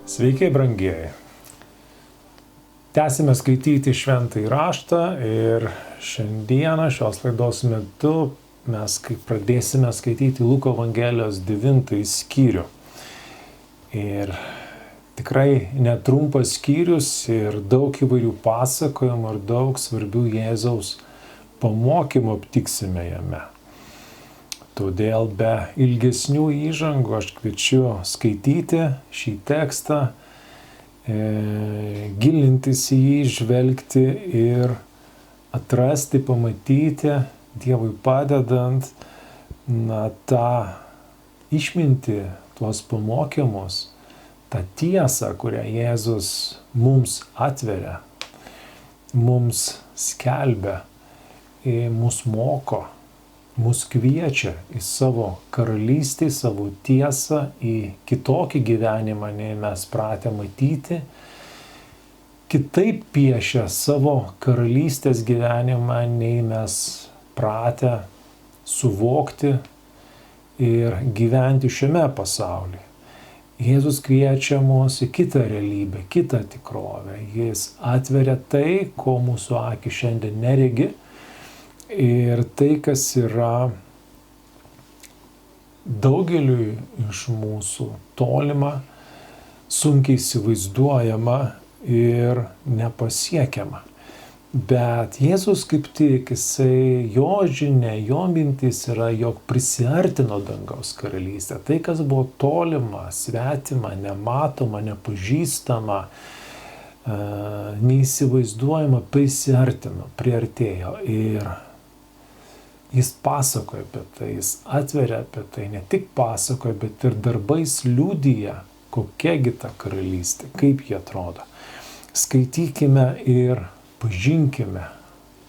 Sveiki, brangieji. Tęsime skaityti Šventąjį raštą ir šiandieną šios laidos metu mes pradėsime skaityti Luko Evangelijos 9 skyrių. Ir tikrai netrumpas skyrius ir daug įvairių pasakojimų ir daug svarbių Jėzaus pamokymų aptiksime jame. Todėl be ilgesnių įžangų aš kviečiu skaityti šį tekstą, gilintis į jį, žvelgti ir atrasti, pamatyti, Dievui padedant, tą išmintį, tuos pamokymus, tą tiesą, kurią Jėzus mums atveria, mums skelbia, mus moko. Mus kviečia į savo karalystę, į savo tiesą, į kitokį gyvenimą, nei mes pratę matyti. Kitaip piešia savo karalystės gyvenimą, nei mes pratę suvokti ir gyventi šiame pasaulyje. Jėzus kviečia mus į kitą realybę, kitą tikrovę. Jis atveria tai, ko mūsų akis šiandien neregi. Ir tai, kas yra daugeliui iš mūsų tolima, sunkiai įsivaizduojama ir nepasiekiama. Bet Jėzus kaip tik, jo žinia, jo mintis yra, jog prisiartino dangaus karalystę. Tai, kas buvo tolima, svetima, nematoma, nepažįstama, neįsivaizduojama, prisiartino, priartėjo. Ir Jis pasakoja apie tai, jis atveria apie tai, ne tik pasakoja, bet ir darbais liudija, kokiagi ta karalystė, kaip ji atrodo. Skaitykime ir pažinkime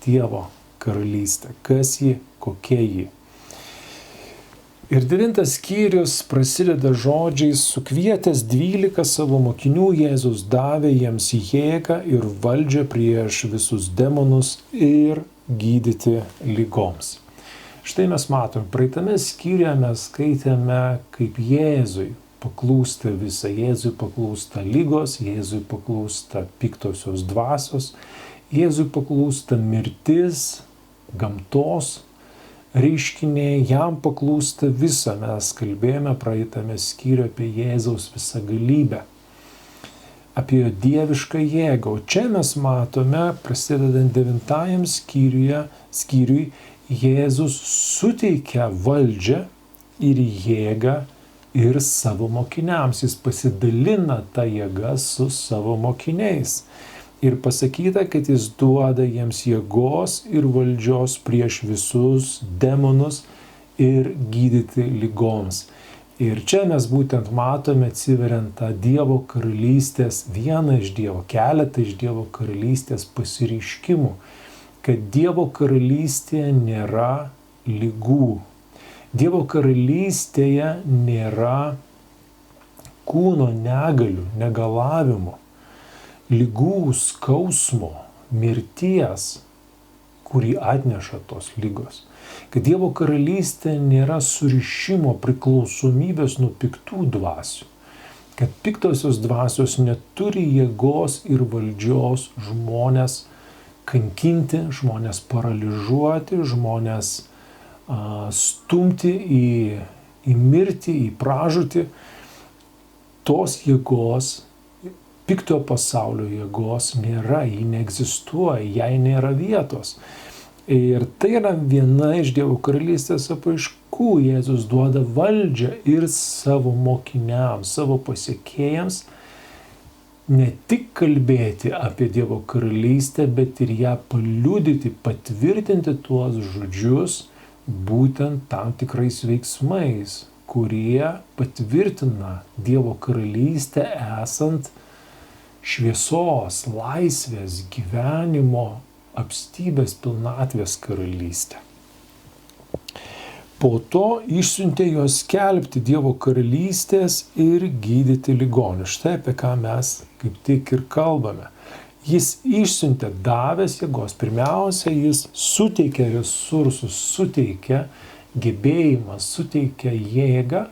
Dievo karalystę, kas ji, kokia ji. Ir 9 skyrius prasideda žodžiais: sukvietęs 12 savo mokinių, Jėzus davė jiems jėgą ir valdžią prieš visus demonus ir gydyti ligoms. Štai mes matome, praeitame skyriuje mes skaitėme, kaip Jėzui paklūsta visa, Jėzui paklūsta lygos, Jėzui paklūsta piktosios dvasios, Jėzui paklūsta mirtis, gamtos reiškiniai, jam paklūsta visa. Mes kalbėjome praeitame skyriuje apie Jėzaus visagalybę, apie jo dievišką jėgą. O čia mes matome, prasidedant 9 skyriui, Jėzus suteikia valdžią ir jėgą ir savo mokiniams. Jis pasidalina tą jėgą su savo mokiniais. Ir pasakyta, kad jis duoda jiems jėgos ir valdžios prieš visus demonus ir gydyti ligoms. Ir čia mes būtent matome, atsiveriant tą Dievo karalystės, vieną iš Dievo, keletą iš Dievo karalystės pasireiškimų, kad Dievo karalystėje nėra ligų. Dievo karalystėje nėra kūno negalių, negalavimų, ligų, skausmo, mirties, kurį atneša tos ligos. Kad Dievo karalystėje nėra surišimo, priklausomybės nuo piktų dvasių. Kad piktosios dvasios neturi jėgos ir valdžios žmonės kankinti, žmonės paralyžiuoti, žmonės stumti į mirtį, į pražūtį. Tos jėgos, piktojo pasaulio jėgos nėra, ji neegzistuoja, jai nėra vietos. Ir tai yra viena iš Dievo karalystės apraiškų. Jėzus duoda valdžią ir savo mokiniams, savo pasekėjams, ne tik kalbėti apie Dievo karalystę, bet ir ją paliudyti, patvirtinti tuos žodžius būtent tam tikrais veiksmais, kurie patvirtina Dievo karalystę esant šviesos, laisvės, gyvenimo, apstybės, pilnatvės karalystę. Po to išsiuntė juos skelbti Dievo karalystės ir gydyti ligonius. Štai apie ką mes kaip tik ir kalbame. Jis išsiuntė, davęs jėgos. Pirmiausia, jis suteikė resursus, suteikė gebėjimą, suteikė jėgą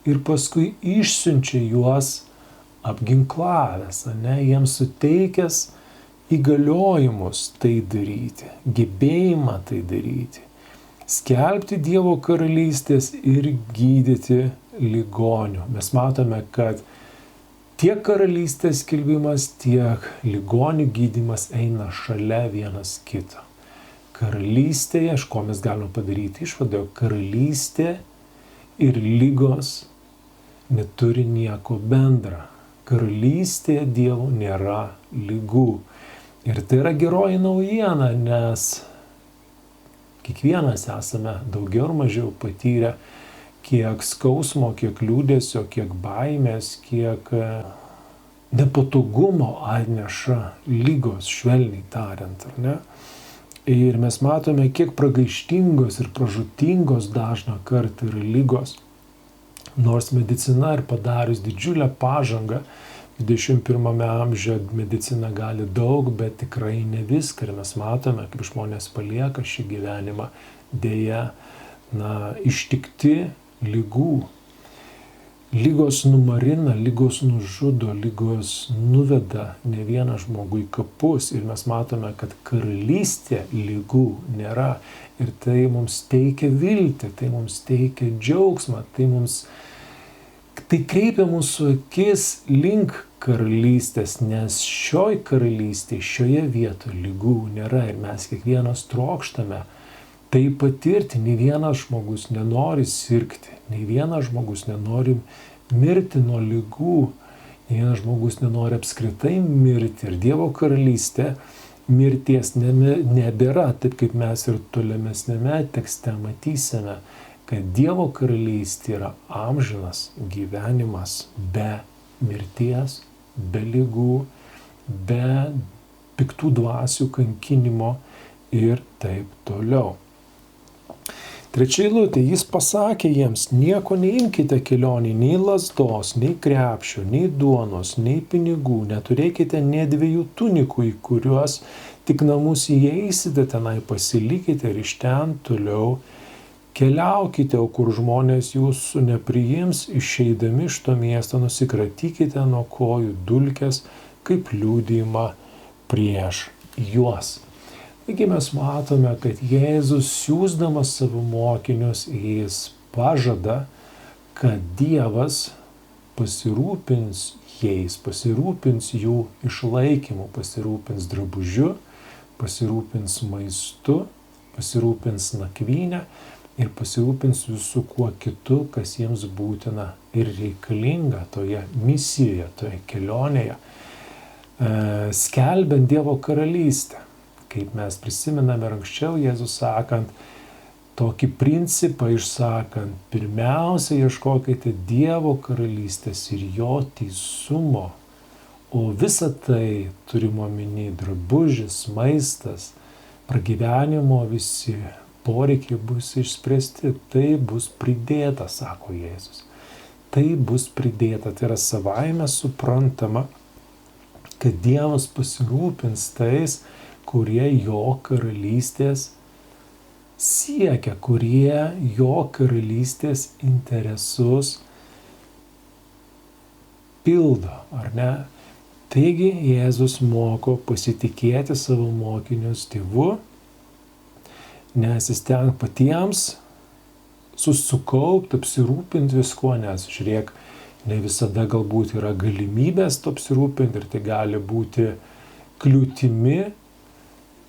ir paskui išsiunčia juos apginklavęs, jiems suteikęs įgaliojimus tai daryti, gebėjimą tai daryti, skelbti Dievo karalystės ir gydyti ligonių. Mes matome, kad tiek karalystės skelbimas, tiek ligonių gydymas eina šalia vienas kito. Karalystėje, iš ko mes galime padaryti išvadą, karalystė ir lygos neturi nieko bendra. Karalystėje Dievo nėra lygų. Ir tai yra geroji naujiena, nes kiekvienas esame daugiau ar mažiau patyrę kiek skausmo, kiek liūdesio, kiek baimės, kiek nepatogumo atneša lygos, švelniai tariant, ar ne? Ir mes matome, kiek pragaištingos ir pražūtingos dažną kartą yra lygos. Nors medicina ir padarius didžiulę pažangą, 21 amžiuje medicina gali daug, bet tikrai ne viską. Ir mes matome, kaip žmonės palieka šį gyvenimą dėja, ištikti lygų. Lygos numarina, lygos nužudo, lygos nuveda ne vieną žmogų į kapus. Ir mes matome, kad karalystė lygų nėra. Ir tai mums teikia viltį, tai mums teikia džiaugsmą, tai kreipia mūsų akis link karalystės, nes šioj karalystėje, šioje vietoje lygų nėra. Ir mes kiekvienas trokštame tai patirti. Nei vienas žmogus nenori sirgti, nei vienas žmogus nenori mirti nuo lygų, nei vienas žmogus nenori apskritai mirti. Ir Dievo karalystė mirties nebėra, taip kaip mes ir tolimesnėme tekste matysime, kad Dievo karalystė yra amžinas gyvenimas be mirties, be lygų, be piktų dvasių kankinimo ir taip toliau. Trečia eilutė, jis pasakė jiems, nieko neimkite kelionį, nei lazdos, nei krepšio, nei duonos, nei pinigų, neturėkite nė 2 tunikų, į kuriuos tik namus įeisite, tenai pasilikite ir iš ten toliau keliaukite, o kur žmonės jūsų nepriims, išeidami iš to miesto nusikratykite nuo kojų dulkes, kaip liudijimą prieš juos. Taigi mes matome, kad Jėzus siųsdamas savo mokinius, jis pažada, kad Dievas pasirūpins jais, pasirūpins jų išlaikymu, pasirūpins drabužiu, pasirūpins maistu, pasirūpins nakvynę ir pasirūpins visų kuo kitu, kas jiems būtina ir reikalinga toje misijoje, toje kelionėje, skelbiant Dievo karalystę. Kaip mes prisimename anksčiau, Jėzus sakant, tokį principą išsakant, pirmiausia ieškokite Dievo karalystės ir jo teisumo, o visa tai turime omeny drabužis, maistas, pragyvenimo visi poreikiai bus išspręsti, tai bus pridėta, sako Jėzus. Tai bus pridėta, tai yra savaime suprantama, kad Dievas pasirūpins tais, kurie jo karalystės siekia, kurie jo karalystės interesus pildo, ar ne? Taigi Jėzus moko pasitikėti savo mokinius tėvu, nesistenk patiems susikaupti, apsirūpinti viskuo, nes žiūrėk, ne visada galbūt yra galimybės to apsirūpinti ir tai gali būti kliūtimi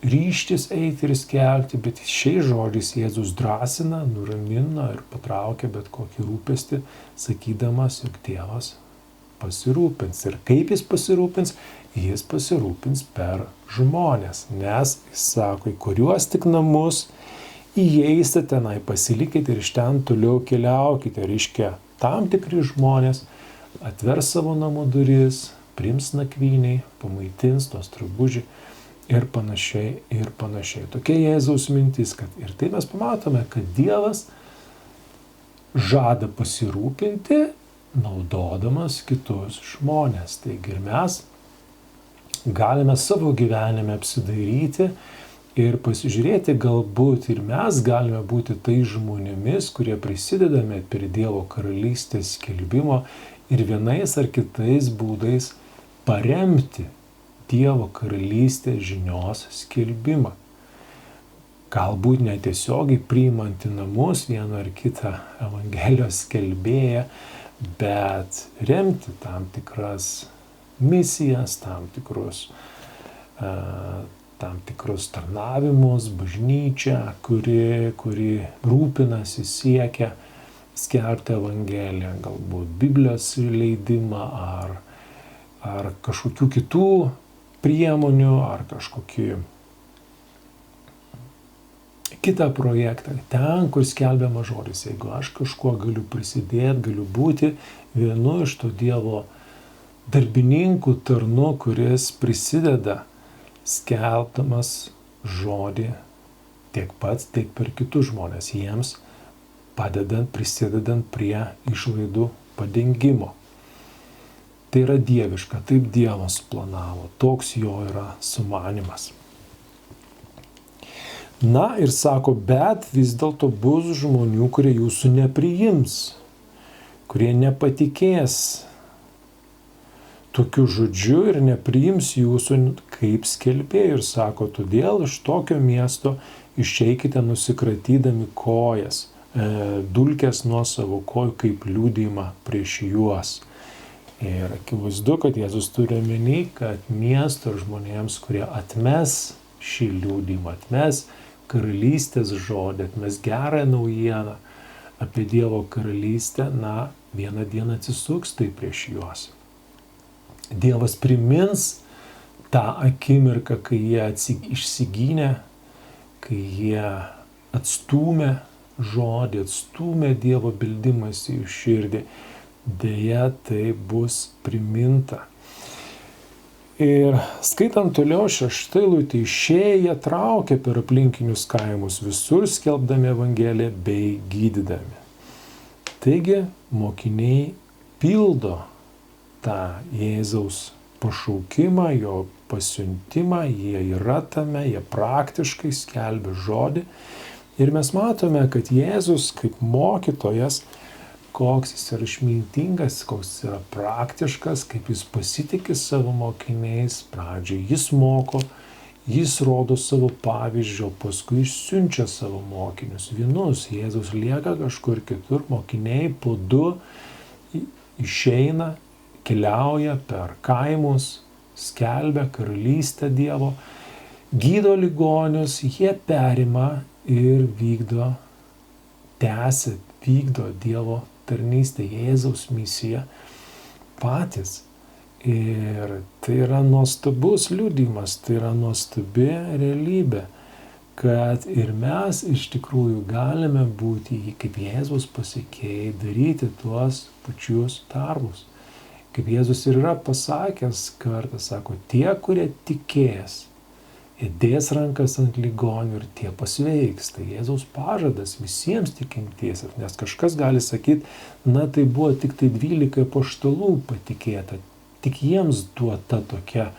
ryžtis eiti ir skelbti, bet šiais žodžiais Jėzus drąsina, nuramina ir patraukia bet kokį rūpestį, sakydamas, jog Dievas pasirūpins. Ir kaip jis pasirūpins? Jis pasirūpins per žmonės, nes jis sako, į kuriuos tik namus įeisite, tenai pasilikite ir iš ten toliau keliaukite. Reiškia, tam tikri žmonės atvers savo namų duris, priims nakvyniai, pamaitins tos drabužiai ir panašiai, ir panašiai. Tokia Jėzaus mintis, kad ir tai mes pamatome, kad Dievas žada pasirūpinti, naudodamas kitus žmonės. Taigi ir mes galime savo gyvenime apsidairyti ir pasižiūrėti, galbūt ir mes galime būti tai žmonėmis, kurie prisidedame prie Dievo karalystės skelbimo ir vienais ar kitais būdais paremti Dievo karalystės žinios skelbimą. Galbūt netiesiogiai priimant į namus vieną ar kitą Evangelijos skelbėją, bet remti tam tikras misijas, tam tikrus tarnavimus, bažnyčią, kuri rūpinasi, siekia skelbti Evangeliją, galbūt Biblijos leidimą ar kažkokių kitų priemonių, ar kažkokį kitą projektą, ten, kur skelbiama žodis. Jeigu aš kažkuo galiu prisidėti, galiu būti vienu iš to Dievo darbininkų, tarnų, kuris prisideda skelbdamas žodį tiek pats, tiek per kitus žmonės, jiems padedant, prisidedant prie išlaidų padengimo. Tai yra dieviška, taip Dievas planavo, toks jo yra sumanymas. Na ir sako, bet vis dėlto bus žmonių, kurie jūsų nepriims, kurie nepatikės tokiu žodžiu ir nepriims jūsų kaip skelbėjų. Ir sako, todėl iš tokio miesto išeikite nusikratydami kojas, dulkes nuo savo kojų kaip liudijimą prieš juos. Ir akivaizdu, kad Jėzus turi omeny, kad miesto žmonėms, kurie atmes šį liudijimą, atmes karalystės žodį, atmes gerąją naujieną apie Dievo karalystę, vieną dieną atsisuks tai prieš juos. Dievas primins tą akimirką, kai jie išsigynė, kai jie atstūmė žodį, atstūmė Dievo beldimąsi į širdį. Deja, tai bus priminta. Ir skaitant toliau 6 eilutę, išėję jie traukė per aplinkinius kaimus, visur skelbdami Evangeliją bei gydydami. Taigi, mokiniai pildo tą Jėzaus pašaukimą, jo pasiuntimą, jie yra tame, jie praktiškai skelbia žodį. Ir mes matome, kad Jėzus kaip mokytojas, koks jis yra išmintingas, koks jis yra praktiškas, kaip jis pasitikė savo mokiniais. Pradžiai jis moko, jis rodo savo pavyzdžio, paskui išsiunčia savo mokinius. Vienus Jėzus lieka kažkur kitur, mokiniai po 2 išeina, keliauja per kaimus, skelbia karalystę Dievo, gydo ligonius, jie perima ir vykdo Dievo tarnystę, Jėzaus misiją patys. Ir tai yra nuostabus liudijimas, tai yra nuostabi realybė, kad ir mes iš tikrųjų galime būti kaip Jėzaus pasekėjai, daryti tuos pačius darbus. Kaip Jėzus ir yra pasakęs kartą, sako, tie, kurie tikės, jie dės rankas ant ligonių ir tie pasveiks. Tai Jėzaus pažadas visiems tikintiesiems, nes kažkas gali sakyti, tai buvo tik tai 12 apaštalų patikėta, tik jiems duota tokia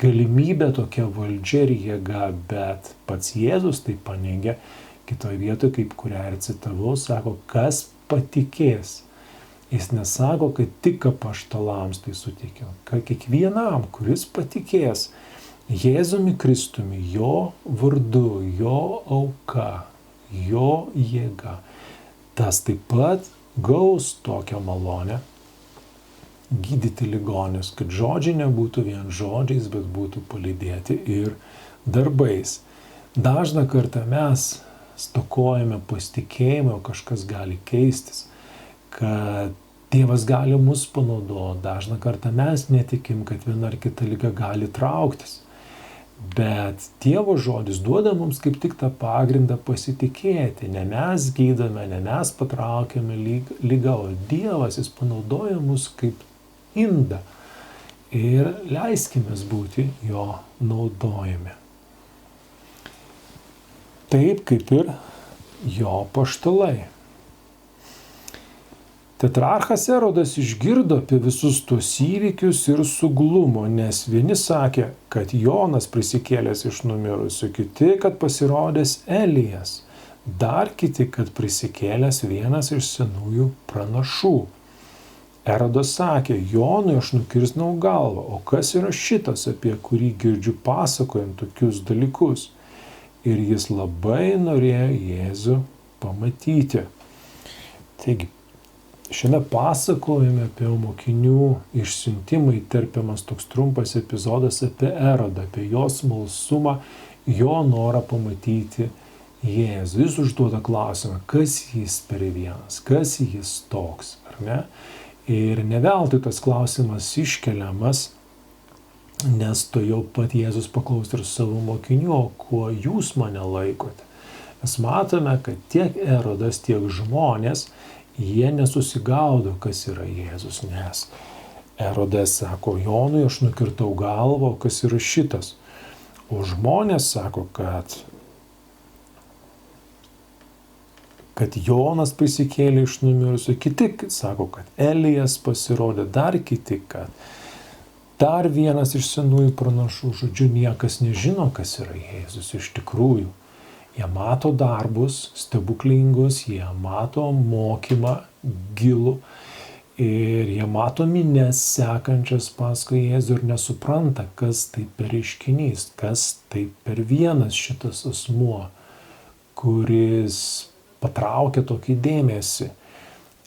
galimybė, tokia valdžia ir jėga, bet pats Jėzus tai paneigia kitoje vietoje, kaip kurią ir citavau, sako, kas patikės. Jis nesako, kad tik apaštalams tai suteikiau, kad kiekvienam, kuris patikės Jėzumi Kristumi, jo vardu, jo auka, jo jėga, tas taip pat gaus tokią malonę gydyti ligonius, kad žodžiai nebūtų vien žodžiais, bet būtų palydėti ir darbais. Dažną kartą mes stokojame pasitikėjimo, kažkas gali keistis, kad Dievas gali mus panaudoti. Dažną kartą mes netikim, kad viena ar kita liga gali trauktis. Bet Dievo žodis duoda mums kaip tik tą pagrindą pasitikėti. Ne mes gydome, ne mes patraukiame ligą, o Dievas, jis panaudoja mus kaip indą. Ir leiskime būti jo naudojami. Taip kaip ir jo apaštalai. Tetrarchas Erodas išgirdo apie visus tuos įvykius ir suglumo, nes vieni sakė, kad Jonas prisikėlęs iš numirusių, kiti, kad pasirodęs Elijas, dar kiti, kad prisikėlęs vienas iš senųjų pranašų. Erodas sakė, Jonui aš nukirsnau galvą, o kas yra šitas, apie kurį girdžiu pasakojant tokius dalykus? Ir jis labai norėjo Jėzų pamatyti. Taigi, šiame pasakojime apie mokinių išsiuntimą įterpiamas toks trumpas epizodas apie Erodą, apie jo smalsumą, jo norą pamatyti Jėzų. Jis užduoda klausimą, kas jis per vienas, kas jis toks, ar ne? Ir ne veltui tas klausimas iškeliamas, nes to jau pat Jėzus paklausė ir savo mokinių, o kuo jūs mane laikote? Mes matome, kad tiek Erodas, tiek žmonės, jie nesusigaudo, kas yra Jėzus, nes Erodas sako, Jonui aš nukirtau galvą, o kas yra šitas? O žmonės sako, kad Jonas prisikėlė iš numirusių, kiti sako, kad Elijas pasirodė, dar kiti, kad dar vienas iš senųjų pranašų, žodžiu, niekas nežino, kas yra Jėzus iš tikrųjų. Jie mato darbus stebuklingus, jie mato mokymą gilų ir jie mato minias sekančias paskui Jėzų ir nesupranta, kas tai per reiškinys, kas tai per vienas šitas asmuo, kuris patraukia tokį dėmesį,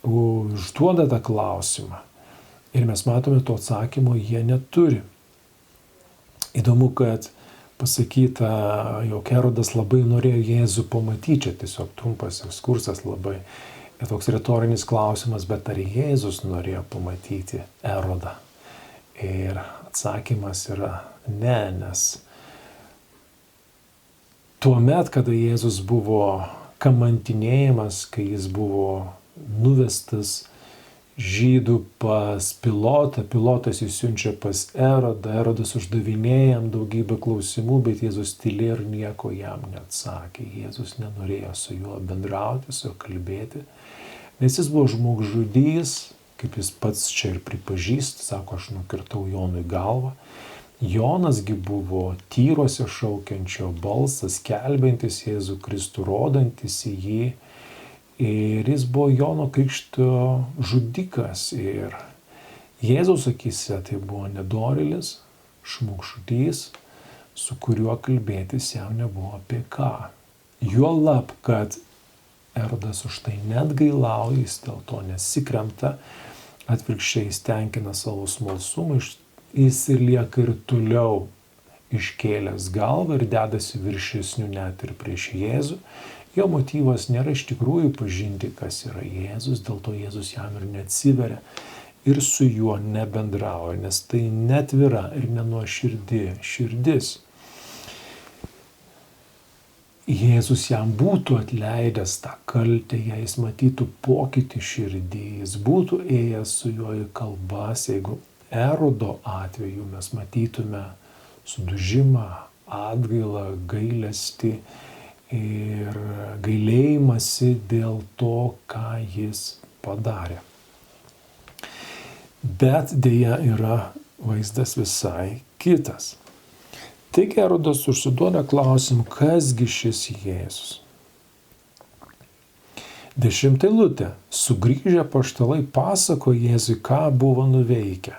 užduoda tą klausimą. Ir mes matome, to atsakymo jie neturi. Įdomu, kad pasakyta, jog Erodas labai norėjo Jėzų pamatyti, čia tiesiog trumpas ekskursas labai, toks retorinis klausimas, bet ar Jėzus norėjo pamatyti Erodą? Ir atsakymas yra ne, nes tuomet, kada Jėzus buvo kamantinėjimas, kai jis buvo nuvestas žydų pas Pilotą, Pilotas jį siunčia pas Erodą, Erodas uždavinėja jam daugybę klausimų, bet Jėzus tylėjo ir nieko jam neatsakė. Jėzus nenorėjo su juo bendrauti, su juo kalbėti, nes jis buvo žmogžudys, kaip jis pats čia ir pripažįsta, sako, aš nukirtau Jonui galvą. Jonasgi buvo tyruose šaukiančio balsas, skelbiantis Jėzų Kristų, rodantis į jį. Ir jis buvo Jono Krikšto žudikas. Ir Jėzaus akyse tai buvo nedorėlis, žmogžudys, su kuriuo kalbėtis jam nebuvo apie ką. Juolab, kad Erodas už tai net gailauja, jis dėl to nesikremta, atvirkščiai jis tenkina savo smalsumą, jis ir lieka ir toliau iškėlęs galvą ir dedasi viršesnių net ir prieš Jėzų. Jo motyvas nėra iš tikrųjų pažinti, kas yra Jėzus, dėl to Jėzus jam ir neatsiveria ir su juo nebendrauja, nes tai neatvira ir nenuoširdi širdis. Jėzus jam būtų atleidęs tą kaltę, jei jis matytų pokytį širdį, jis būtų ėjęs su juo į kalbas, jeigu Erodo atveju mes matytume sudužimą, atgailą, gailestį ir gailėjimąsi dėl to, ką jis padarė. Bet dėja yra vaizdas visai kitas. Taigi Erodas užsiduoda klausimą, kasgi šis Jėzus. 10 eilutė. Sugrįžę apaštalai pasako Jėzui, ką buvo nuveikę.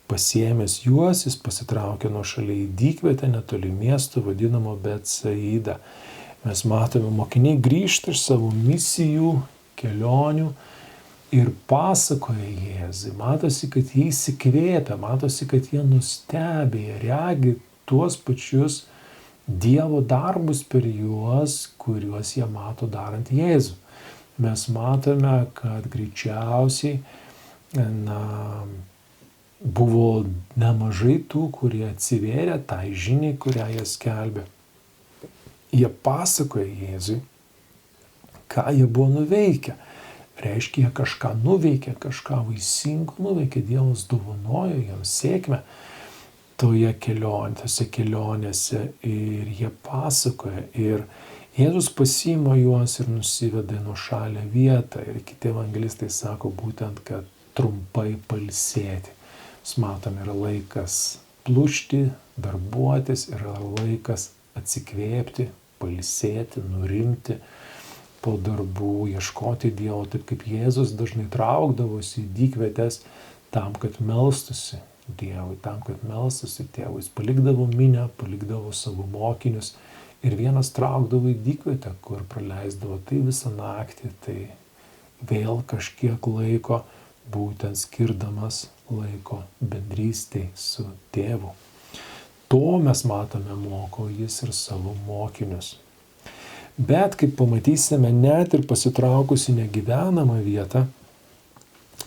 Pasiėmęs juos, jis pasitraukė nuo šalia į dykvietę netoli miesto vadinamo Betsaida. Mes matome, mokiniai grįžta iš savo misijų, kelionių ir pasakoja Jėzui. Matosi, kad jie įsikvėpia, matosi, kad jie nustebė, regi tuos pačius Dievo darbus per juos, kuriuos jie mato darant Jėzų. Mes matome, kad greičiausiai buvo nemažai tų, kurie atsivėrė tai žiniai, kurią jie skelbė. Jie pasakoja Jėzui, ką jie buvo nuveikę. Reiškia, jie kažką nuveikė, kažką vaisingo nuveikė, Dievas dovanojo jiems sėkmę tose kelionėse ir jie pasakoja. Ir Jėzus pasiima juos ir nusiveda į nuošalią vietą. Ir kiti evangelistai sako būtent, kad trumpai pailsėti. Mes matome, yra laikas plušti, darbuotis, yra laikas atsikvėpti, pailsėti, nurimti po darbų, ieškoti Dievo, taip kaip Jėzus dažnai traukdavosi į dykvietes tam, kad melstųsi Dievui, tam, kad melstųsi Tėvui. Jis palikdavo minią, palikdavo savo mokinius ir vienas traukdavo į dykvietę, kur praleisdavo tai visą naktį, tai vėl kažkiek laiko, būtent skirdamas laiko bendrystei su Tėvu. To mes matome, moko jis ir savo mokinius. Bet, kaip pamatysime, net ir pasitraukus į negyvenamą vietą,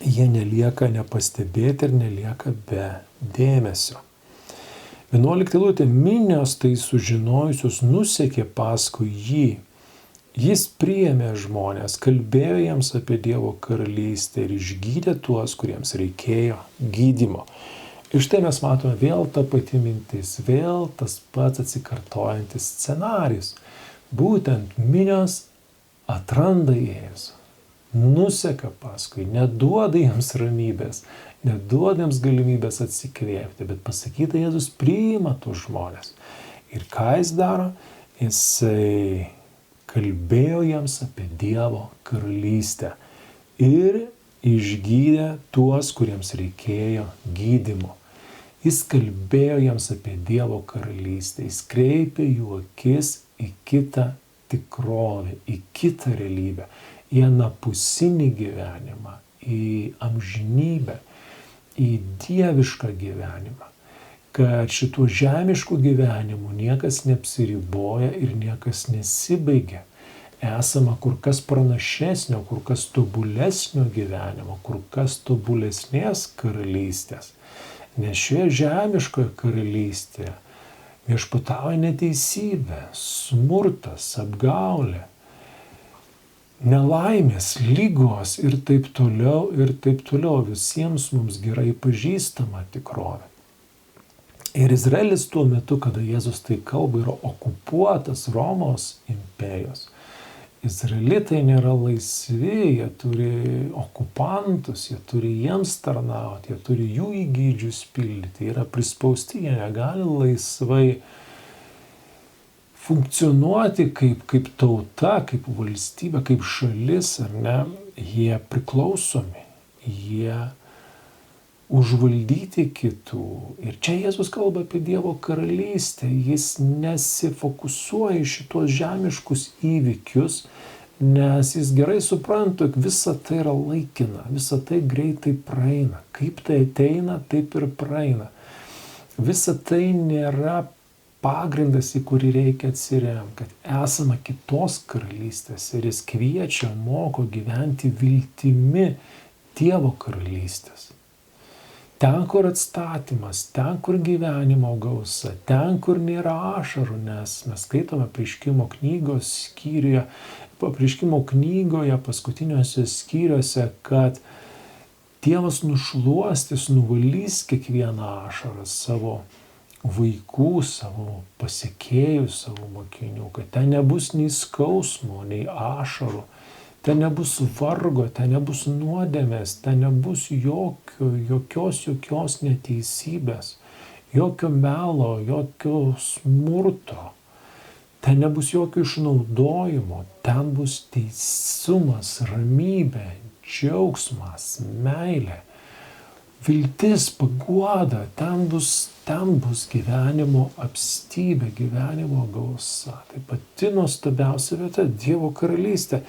jie nelieka nepastebėti ir nelieka be dėmesio. 11 eilutė, minios tai sužinojusius nusekė paskui jį. Jis priėmė žmonės, kalbėjo jiems apie Dievo karalystę ir išgydė tuos, kuriems reikėjo gydymo. Ir štai mes matome vėl tą patį mintis, vėl tas pats atsikartojantis scenarijus. Būtent minios atranda Jėzų, nuseka paskui, neduoda jiems ramybės, neduoda jiems galimybės atsikvėpti, bet pasakyta, Jėzus priima tuos žmonės. Ir ką jis daro? Jisai kalbėjo jiems apie Dievo karalystę ir išgydė tuos, kuriems reikėjo gydymo. Jis kalbėjo jiems apie Dievo karalystę, jis kreipė jų akis į kitą tikrovę, į kitą realybę, į anapusinį gyvenimą, į amžinybę, į dievišką gyvenimą. Kad šituo žemišku gyvenimu niekas neapsiriboja ir niekas nesibaigia. Esama kur kas pranašesnio, kur kas tobulesnio gyvenimo, kur kas tobulesnės karalystės. Nes šioje žemiškoje karalystėje viešpatauja neteisybė, smurtas, apgaulė, nelaimės, lygos ir taip toliau, visiems mums gerai pažįstama tikrovė. Ir Izraelis tuo metu, kada Jėzus tai kalba, yra okupuotas Romos imperijos. Izraelitai nėra laisvi, jie turi okupantus, jie turi jiems tarnauti, jie turi jų įgeidžius pildyti, yra prispausti, jie negali laisvai funkcionuoti kaip tauta, kaip valstybė, kaip šalis, ar ne, jie priklausomi, jie užvaldyti kitų. Ir čia Jėzus kalba apie Dievo karalystę. Jis nesifokusuoja į šitos žemiškus įvykius, nes jis gerai supranta, jog visa tai yra laikina, visa tai greitai praeina. Kaip tai ateina, taip ir praeina. Visa tai nėra pagrindas, į kurį reikia atsiremti, kad esama kitos karalystės ir jis kviečia, moko gyventi viltimi Dievo karalystės. Ten, kur atstatymas, ten, kur gyvenimo gausa, ten, kur nėra ašarų, nes mes skaitome Apreiškimo knygos skyriuje, Apreiškimo knygoje paskutiniuose skyriuose, kad Dievas nušluostys, nuvalys kiekvieną ašarą savo vaikų, savo pasekėjų, savo mokinių, kad ten nebus nei skausmo, nei ašarų. Ten nebus vargo, ten nebus nuodėmės, ten nebus jokios neteisybės, jokio melo, jokio smurto. Ten nebus jokio išnaudojimo, ten bus teisumas, ramybė, džiaugsmas, meilė, viltis, paguoda, ten bus gyvenimo apstybė, gyvenimo gausa. Tai pati nuostabiausia vieta - Dievo karalystė.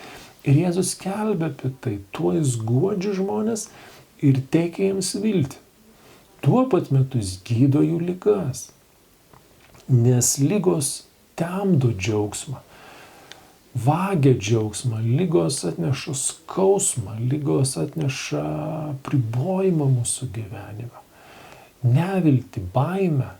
Ir Jėzus skelbia apie tai, tuo jis guodžia žmonės ir teikia jiems viltį. Tuo pat metu jis gydo jų ligas, nes ligos temdo džiaugsmą, vagia džiaugsmą, ligos atneša skausmą, ligos atneša pribojimą mūsų gyvenime, neviltį, baimę,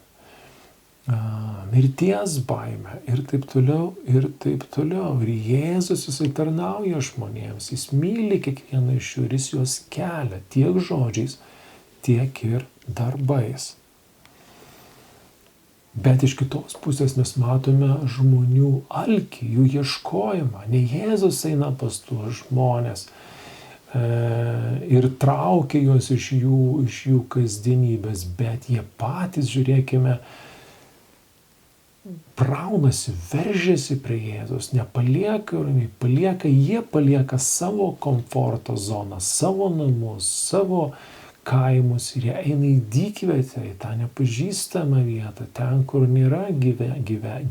mirties baimę ir taip toliau, ir taip toliau. Ir Jėzus jisai tarnauja žmonėms, jis myli kiekvieną iš jų ir jis juos kelia tiek žodžiais, tiek ir darbais. Bet iš kitos pusės mes matome žmonių alkį, jų ieškojimą. Ne Jėzus eina pas tuos žmonės ir traukia juos iš jų kasdienybės, bet jie patys, žiūrėkime, braunasi, veržiasi prie Jėzus, jie palieka savo komforto zoną, savo namus, savo kaimus ir jie eina į dykvietę, į tą nepažįstamą vietą, ten, kur nėra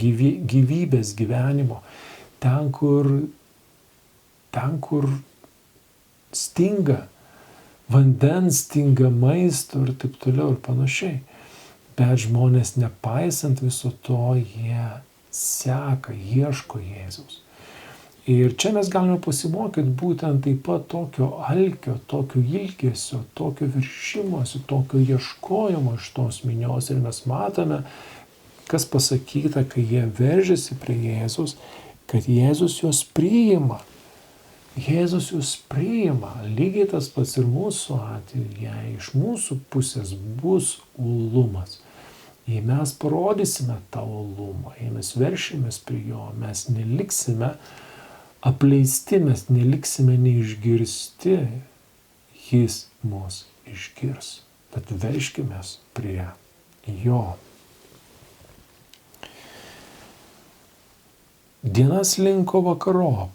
gyvybės gyvenimo, ten, kur stinga vandens, stinga maisto ir taip toliau ir panašiai. Bet žmonės, nepaisant viso to, jie seka, ieško Jėzaus. Ir čia mes galime pasimokyti būtent taip pat tokio alkio, tokio ilgesio, tokio viršimosi, tokio ieškojimo iš tos minios. Ir mes matome, kas pasakyta, kai jie veržiasi prie Jėzus, kad Jėzus juos priima. Jėzus juos priima. Lygiai tas pats ir mūsų atveju, jei iš mūsų pusės bus uolumas. Jei mes parodysime tą uolumą, jei mes veršimės prie jo, mes neliksime apleisti, mes neliksime neišgirsti, jis mus išgirs. Tad verškimės prie jo. Diena slinko vakarop.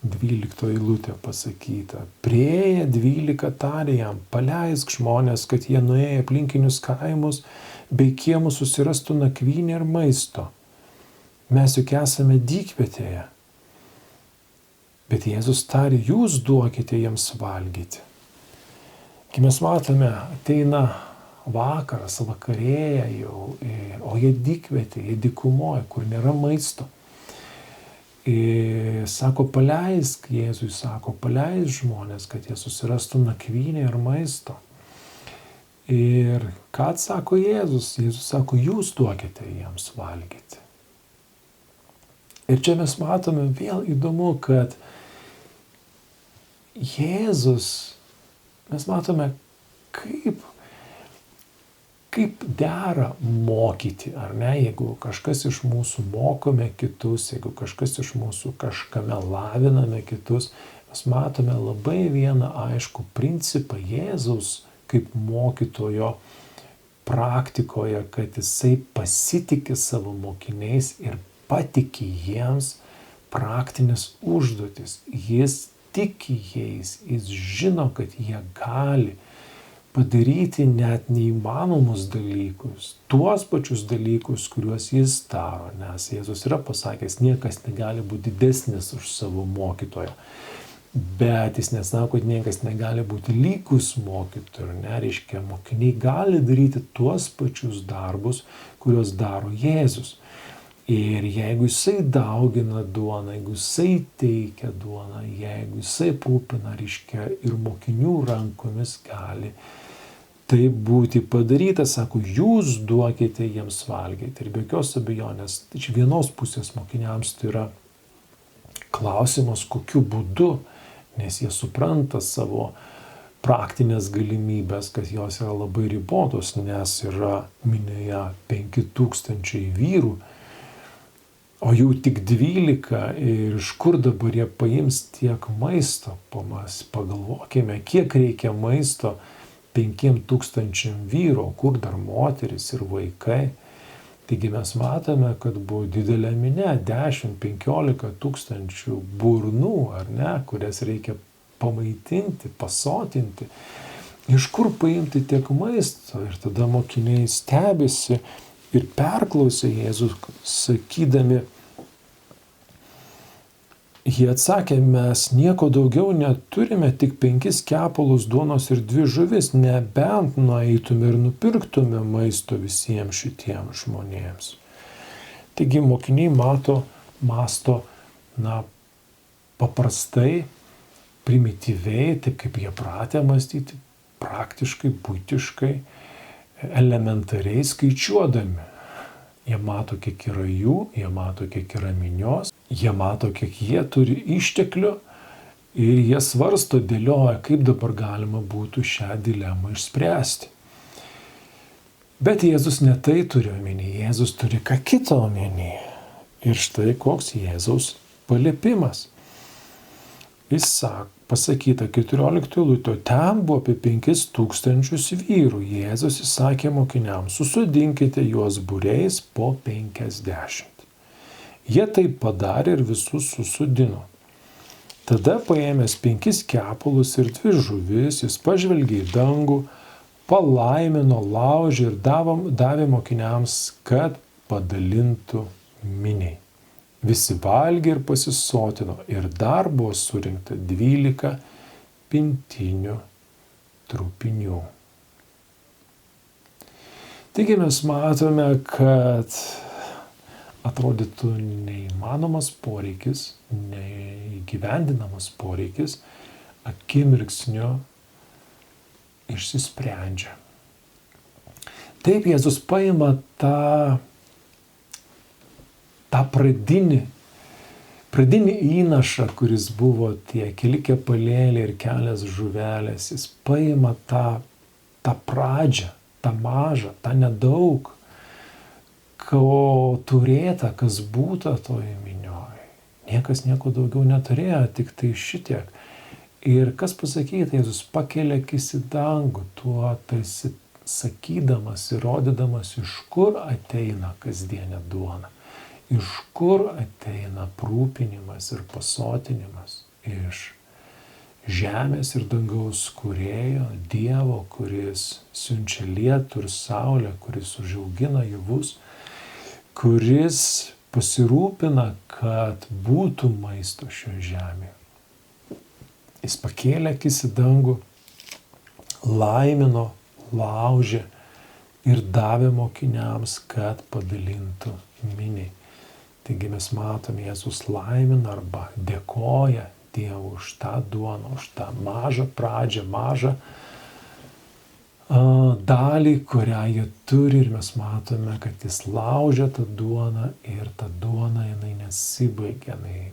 12 eilutė pasakyta. Priėję 12 tarė jam, paleisk žmonės, kad jie nuėję aplinkinius kaimus bei kiemus susirastų nakvynę ir maisto. Mes juk esame dykvietėje. Bet Jėzus tarė, jūs duokite jiems valgyti. Kai mes matome, ateina vakaras, vakarėja jau, o jie dykvietė, jie dykumoja, kur nėra maisto. Ir sako, paleisk, Jėzui sako, paleisk žmonės, kad jie susirastų nakvynę ir maisto. Ir ką atsako Jėzus? Jėzus sako, jūs duokite jiems valgyti. Ir čia mes matome vėl įdomu, kad Jėzus, mes matome, kaip dera mokyti, ar ne, jeigu kažkas iš mūsų mokome kitus, jeigu kažkas iš mūsų kažkame laviname kitus, mes matome labai vieną aiškų principą Jėzaus kaip mokytojo praktikoje, kad jisai pasitikė savo mokiniais ir patiki jiems praktinės užduotis. Jis tiki jais, jis žino, kad jie gali padaryti net neįmanomus dalykus, tuos pačius dalykus, kuriuos jis daro, nes Jėzus yra pasakęs, niekas negali būti didesnis už savo mokytoją, bet jis nesako, kad niekas negali būti lygus mokytojui, nereiškia, mokiniai gali daryti tuos pačius darbus, kuriuos daro Jėzus. Ir jeigu jisai daugina duoną, jeigu jisai teikia duoną, jeigu jisai aprūpina, reiškia, ir mokinių rankomis gali tai būti padaryta, sako, jūs duokite jiems valgyti. Ir be jokios abejonės, iš vienos pusės mokiniams tai yra klausimas, kokiu būdu, nes jie supranta savo praktinės galimybės, kad jos yra labai ribotos, nes yra minioje 5000 vyrų, o jų tik 12 ir iš kur dabar jie paims tiek maisto, pagalvokime, kiek reikia maisto 5000 vyrų, kur dar moteris ir vaikai. Taigi mes matome, kad buvo didelė minia, 10-15 tūkstančių burnų, ar ne, kurias reikia pamaitinti, pasotinti. Iš kur paimti tiek maisto? Ir tada mokiniai stebisi ir perklausė Jėzų, sakydami, jie atsakė, mes nieko daugiau neturime, tik 5 kepalus duonos ir 2 žuvis, nebent nueitume ir nupirktume maisto visiems šitiems žmonėms. Taigi mokiniai masto, paprastai, primityviai, taip kaip jie pratę mąstyti, praktiškai, buitiškai, elementariai skaičiuodami. Jie mato, kiek yra jų, jie mato, kiek yra minios, jie mato, kiek jie turi išteklių ir jie svarsto, dėlioja, kaip dabar galima būtų šią dilemą išspręsti. Bet Jėzus ne tai turi omeny, Jėzus turi ką kitą omeny. Ir štai koks Jėzaus paliepimas. Jis pasakyta 14 eilutė, ten buvo apie 5000 vyrų. Jėzus įsakė mokiniams, susodinkite juos būriais po 50. Jie taip padarė ir visus susodino. Tada paėmęs 5 kepalus ir 2 žuvis, jis pažvelgė į dangų, palaimino, laužė ir davė mokiniams, kad padalintų miniai. Visi valgė ir pasisotino ir dar buvo surinkta 12 pintinių trupinių. Taigi mes matome, kad atrodytų neįmanomas poreikis, neįgyvendinamas poreikis akimirksniu išsisprendžia. Taip Jėzus paima tą pradinį įnašą, kuris buvo tie keli kepalėliai ir kelias žuvelės. Jis paima tą pradžią, tą mažą, tą nedaug, ko turėta, kas būta toje minioje. Niekas nieko daugiau neturėjo, tik tai šitiek. Ir kas pasakyta, Jėzus pakelia akis į dangų, tuo tarsi sakydamas ir rodydamas, iš kur ateina kasdienė duona. Iš kur ateina aprūpinimas ir pasotinimas? Iš žemės ir dangaus kūrėjo, Dievo, kuris siunčia lietų ir saulę, kuris užaugina javus, kuris pasirūpina, kad būtų maisto šioje žemėje. Jis pakėlė akis į dangų, laimino, laužė ir davė mokiniams, kad padalintų miniai. Taigi mes matome, Jėzus laimina arba dėkoja Dievui už tą duoną, už tą mažą pradžią, mažą dalį, kurią jie turi, ir mes matome, kad jis laužia tą duoną ir ta duona jinai nesibaigia, jinai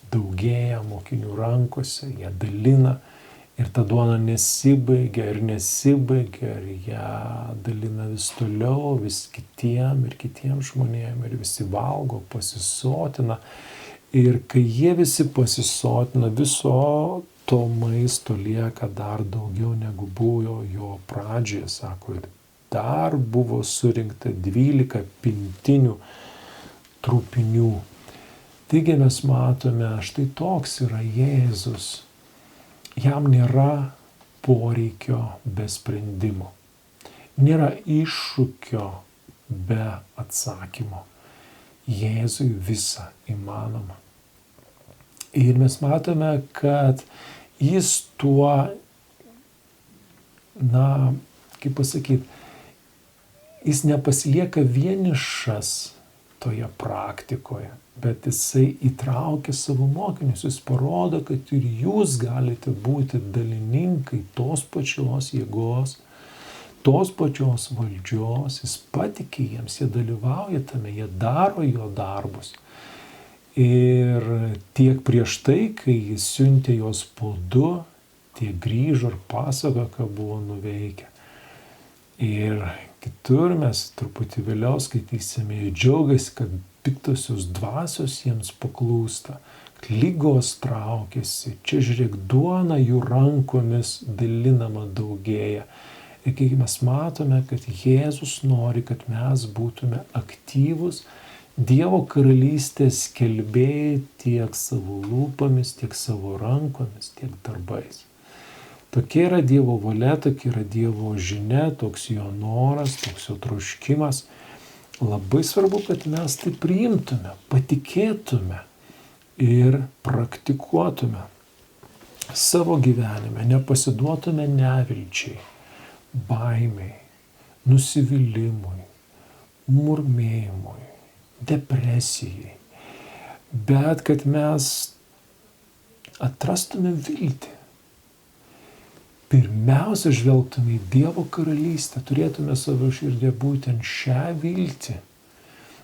daugėja mokinių rankose, jie dalina ir ta duona nesibaigia ir ją dalina vis toliau, vis kitiem žmonėm ir visi valgo, pasisotina. Ir kai jie visi pasisotina, viso to maisto lieka dar daugiau negu buvo jo pradžioje, sako, ir dar buvo surinkta 12 pintinių trupinių. Taigi mes matome, štai toks yra Jėzus. Jam nėra poreikio be sprendimo. Nėra iššūkio be atsakymo. Jėzui visa įmanoma. Ir mes matome, kad jis tuo, kaip pasakyti, jis nepasilieka vienišas toje praktikoje, bet jisai įtraukia savo mokinius, jis parodo, kad ir jūs galite būti dalininkai tos pačios jėgos, tos pačios valdžios, jis patikė jiems, jie dalyvauja tame, jie daro jo darbus. Ir tiek prieš tai, kai jis siuntė juos po 2, tiek grįžo ir pasakojo, ką buvo nuveikę. Ir kitur mes truputį vėliau skaitysime, jie džiaugiasi, kad piktosios dvasios jiems paklūsta, lygos traukiasi, čia žiūrėk, duona jų rankomis dalinama daugėja. Ir kai mes matome, kad Jėzus nori, kad mes būtume aktyvus Dievo karalystės skelbėjai tiek savo lūpomis, tiek savo rankomis, tiek darbais. Tokia yra Dievo valia, tokia yra Dievo žinia, toks jo noras, toks jo troškimas. Labai svarbu, kad mes tai priimtume, patikėtume ir praktikuotume savo gyvenime, nepasiduotume nevilčiai, baimei, nusivylimui, murmėjimui, depresijai, bet kad mes atrastume viltį. Pirmiausia, žvelgtume į Dievo karalystę, turėtume savo širdį būtent šią viltį.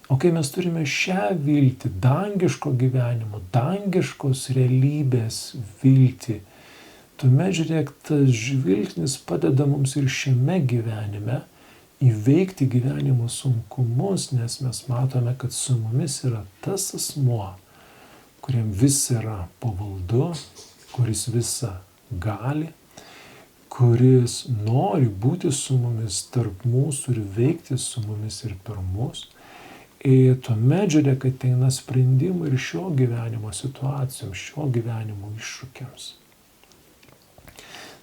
O kai mes turime šią viltį, dangiško gyvenimo, dangiškos realybės viltį, tuomet, žiūrėk, tas žvilgsnis padeda mums ir šiame gyvenime įveikti gyvenimo sunkumus, nes mes matome, kad su mumis yra tas asmuo, kuriam vis yra pavaldu, kuris visą gali, kuris nori būti su mumis, tarp mūsų ir veikti su mumis ir per mus. Ir tuomet žiūrėk, kad ateina sprendimai ir šio gyvenimo situacijoms, šio gyvenimo iššūkiams.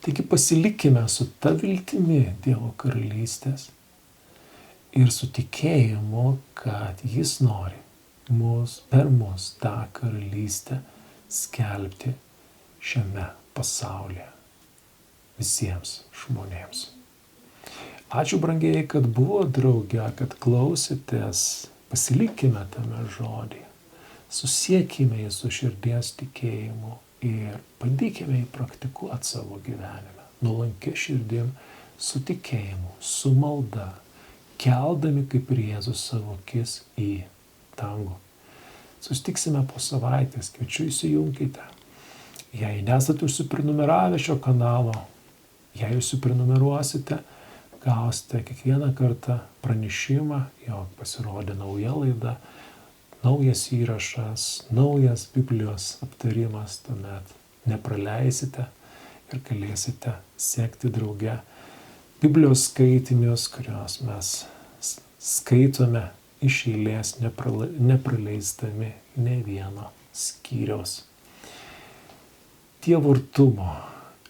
Taigi pasilikime su ta viltimi Dievo karalystės ir su tikėjimu, kad Jis nori per mus tą karalystę skelbti šiame pasaulyje visiems žmonėms. Ačiū, brangieji, kad buvo drauge, kad klausėtės. Pasilikime tame žodyje, susiekime jį su širdies tikėjimu ir bandykime jį praktikuoti savo gyvenime. Nuolankia širdim, su tikėjimu, su malda, keldami kaip ir Jėzus savo akis į dangų. Sustiksime po savaitės, kviečiu įsijunkite. Jei nesate užsiprenumeravę šio kanalo, jei užsiprenumeruosite, gausite kiekvieną kartą pranešimą, jog pasirodė nauja laida, naujas įrašas, naujas Biblijos aptarimas, tuomet nepraleisite ir galėsite sekti drauge Biblijos skaitinius, kuriuos mes skaitome iš eilės, nepraleisdami ne vieno skyriaus. Dievo artumo,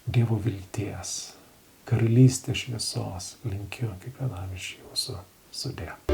Dievo vilties, karalystės šviesos linkiu kiekvienam iš jūsų. Sudie.